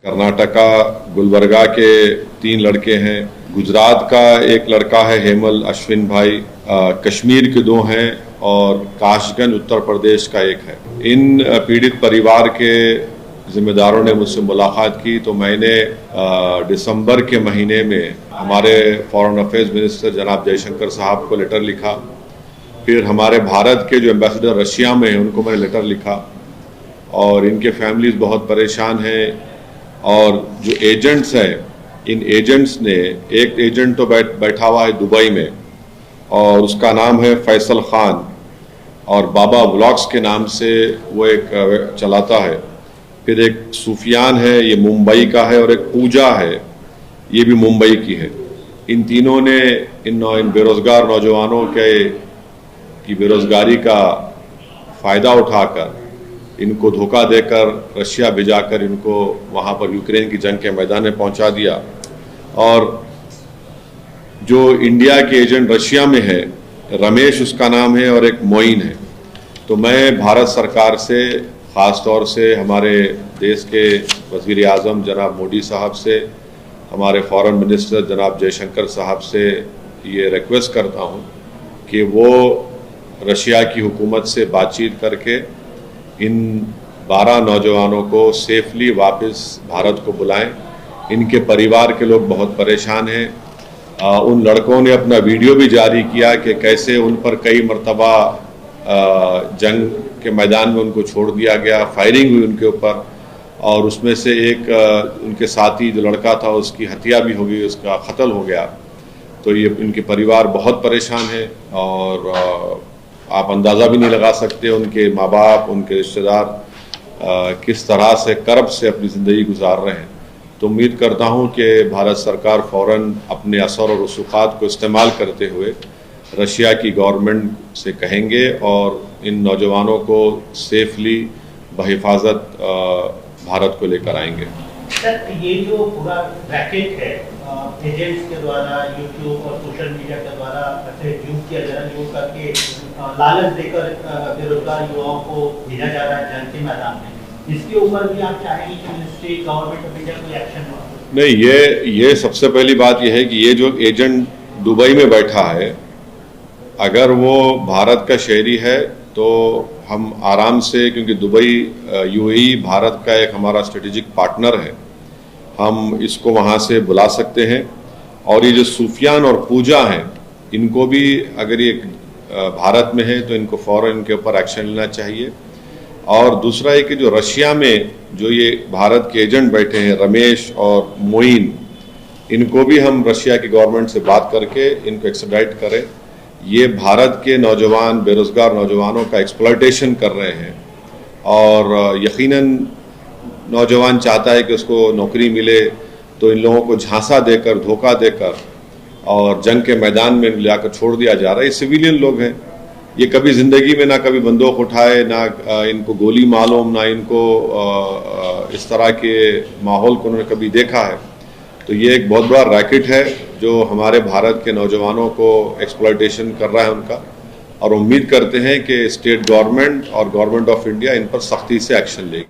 कर्नाटका गुलबर्गा के 3 लड़के हैं, गुजरात का एक लड़का है हेमल अश्विन भाई, कश्मीर के 2 हैं और काशगंज उत्तर प्रदेश का 1 है। इन पीड़ित परिवार के जिम्मेदारों ने मुझसे मुलाकात की तो मैंने दिसंबर के महीने में हमारे फॉरेन अफेयर्स मिनिस्टर जनाब जयशंकर साहब को लेटर लिखा। फिर हमारे भारत के जो एम्बेसडर रशिया में हैं उनको मैंने लेटर लिखा और इनके फैमिलीज बहुत परेशान हैं। और जो एजेंट्स हैं, इन एजेंट्स ने, एक एजेंट तो बैठा हुआ है दुबई में और उसका नाम है फैसल खान और बाबा व्लॉग्स के नाम से वो एक चलाता है। फिर एक सुफियान है, ये मुंबई का है, और एक पूजा है, ये भी मुंबई की है। इन तीनों ने इन बेरोजगार नौजवानों की बेरोजगारी का फ़ायदा उठाकर इनको धोखा देकर रशिया भिजाकर इनको वहाँ पर यूक्रेन की जंग के मैदान में पहुँचा दिया। और जो इंडिया के एजेंट रशिया में है, रमेश उसका नाम है, और एक मोइन है। तो मैं भारत सरकार से, ख़ास तौर से हमारे देश के वज़ीर आज़म जनाब मोदी साहब से, हमारे फॉरेन मिनिस्टर जनाब जयशंकर साहब से ये रिक्वेस्ट करता हूँ कि वो रशिया की हुकूमत से बातचीत करके इन 12 नौजवानों को सेफली वापस भारत को बुलाएं। इनके परिवार के लोग बहुत परेशान हैं। उन लड़कों ने अपना वीडियो भी जारी किया कि कैसे उन पर कई मरतबा जंग के मैदान में उनको छोड़ दिया गया, फायरिंग हुई उनके ऊपर, और उसमें से एक उनके साथी जो लड़का था उसकी हत्या भी हो गई, उसका कत्ल हो गया। तो ये इनके परिवार बहुत परेशान है और आप अंदाज़ा भी नहीं लगा सकते उनके माँ बाप, उनके रिश्तेदार किस तरह से कर्ब से अपनी ज़िंदगी गुजार रहे हैं। तो उम्मीद करता हूँ कि भारत सरकार फ़ौरन अपने असर और रसूख़ात को इस्तेमाल करते हुए रशिया की गवर्नमेंट से कहेंगे और इन नौजवानों को सेफली बहिफाजत भारत को लेकर आएंगे। सर, ये जो पूरा रैकेट है एजेंट्स के द्वारा यूट्यूब और सोशल मीडिया के द्वारा यूज किया जा रहा है, यूज करके लालच देकर बेरोजगार युवाओं को भेजा जा रहा है जंग के मैदान में, इसके ऊपर भी आप चाहेंगे कि मिनिस्ट्री गवर्नमेंट ऑफ इंडिया कोई एक्शन हो? नहीं, ये सबसे पहली बात यह है कि ये जो एजेंट दुबई में बैठा है, अगर वो भारत का शहरी है तो हम आराम से, क्योंकि दुबई यूएई भारत का एक हमारा स्ट्रेटेजिक पार्टनर है, हम इसको वहाँ से बुला सकते हैं। और ये जो सूफियान और पूजा हैं, इनको भी अगर ये भारत में है तो इनको फ़ौरन इनके ऊपर एक्शन लेना चाहिए। और दूसरा है कि जो रशिया में जो ये भारत के एजेंट बैठे हैं रमेश और मोइन, इनको भी हम रशिया की गवर्नमेंट से बात करके इनको एक्सट्राडिट करें। ये भारत के नौजवान, बेरोज़गार नौजवानों का एक्सप्लॉयटेशन कर रहे हैं और यकीनन नौजवान चाहता है कि उसको नौकरी मिले, तो इन लोगों को झांसा देकर, धोखा देकर और जंग के मैदान में लाकर छोड़ दिया जा रहा है। ये सिविलियन लोग हैं, ये कभी ज़िंदगी में ना कभी बंदूक उठाए, ना इनको गोली मालूम, ना इनको इस तरह के माहौल को उन्होंने कभी देखा है। तो ये एक बहुत बड़ा रैकेट है जो हमारे भारत के नौजवानों को एक्सप्लॉयटेशन कर रहा है उनका, और उम्मीद करते हैं कि स्टेट गवर्नमेंट और गवर्नमेंट ऑफ इंडिया इन पर सख्ती से एक्शन लेगी।